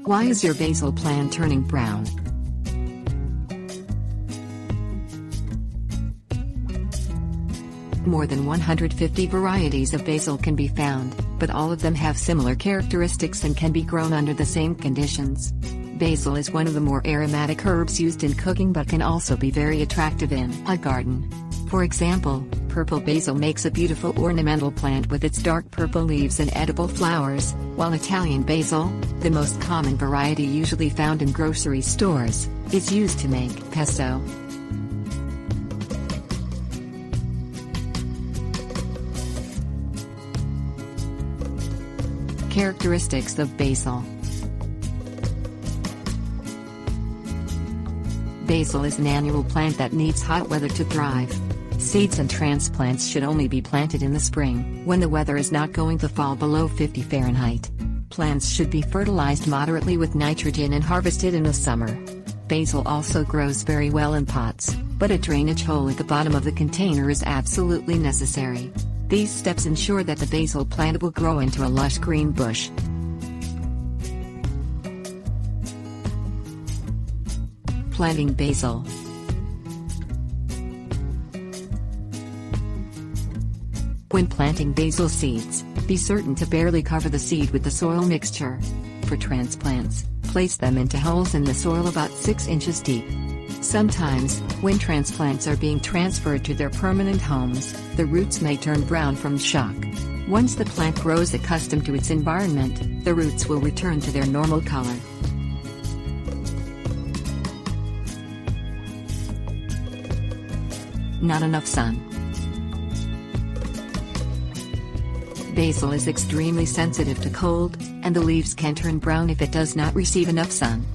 Why is your basil plant turning brown? More than 150 varieties of basil can be found, but all of them have similar characteristics and can be grown under the same conditions. Basil is one of the more aromatic herbs used in cooking but can also be very attractive in a garden. For example, purple basil makes a beautiful ornamental plant with its dark purple leaves and edible flowers, while Italian basil, the most common variety usually found in grocery stores, is used to make pesto. Characteristics of basil. Basil is an annual plant that needs hot weather to thrive. Seeds and transplants should only be planted in the spring, when the weather is not going to fall below 50 Fahrenheit. Plants should be fertilized moderately with nitrogen and harvested in the summer. Basil also grows very well in pots, but a drainage hole at the bottom of the container is absolutely necessary. These steps ensure that the basil plant will grow into a lush green bush. Planting basil. When planting basil seeds, be certain to barely cover the seed with the soil mixture. For transplants, place them into holes in the soil about 6 inches deep. Sometimes, when transplants are being transferred to their permanent homes, the roots may turn brown from shock. Once the plant grows accustomed to its environment, the roots will return to their normal color. Not enough sun. Basil is extremely sensitive to cold, and the leaves can turn brown if it does not receive enough sun.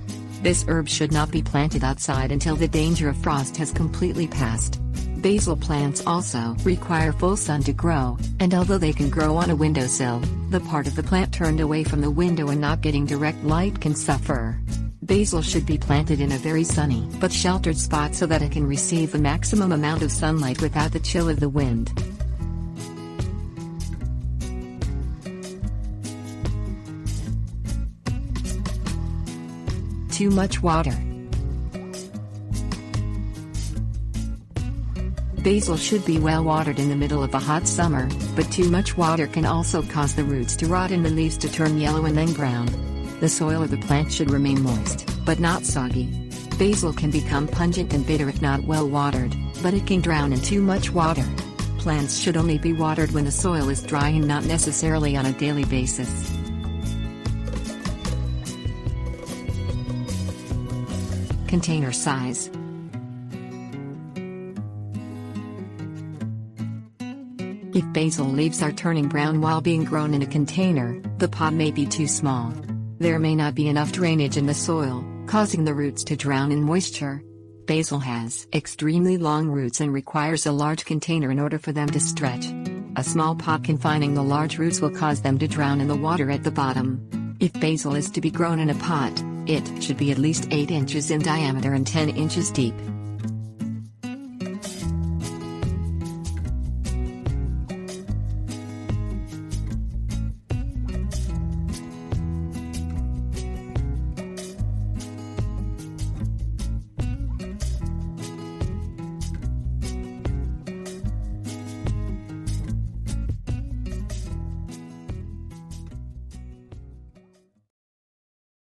This herb should not be planted outside until the danger of frost has completely passed. Basil plants also require full sun to grow, and although they can grow on a windowsill, the part of the plant turned away from the window and not getting direct light can suffer. Basil should be planted in a very sunny but sheltered spot so that it can receive the maximum amount of sunlight without the chill of the wind. Too much water. Basil should be well watered in the middle of a hot summer, but too much water can also cause the roots to rot and the leaves to turn yellow and then brown. The soil of the plant should remain moist, but not soggy. Basil can become pungent and bitter if not well watered, but it can drown in too much water. Plants should only be watered when the soil is dry and not necessarily on a daily basis. Container size. If basil leaves are turning brown while being grown in a container, the pot may be too small. There may not be enough drainage in the soil, causing the roots to drown in moisture. Basil has extremely long roots and requires a large container in order for them to stretch. A small pot confining the large roots will cause them to drown in the water at the bottom. If basil is to be grown in a pot, it should be at least 8 inches in diameter and 10 inches deep.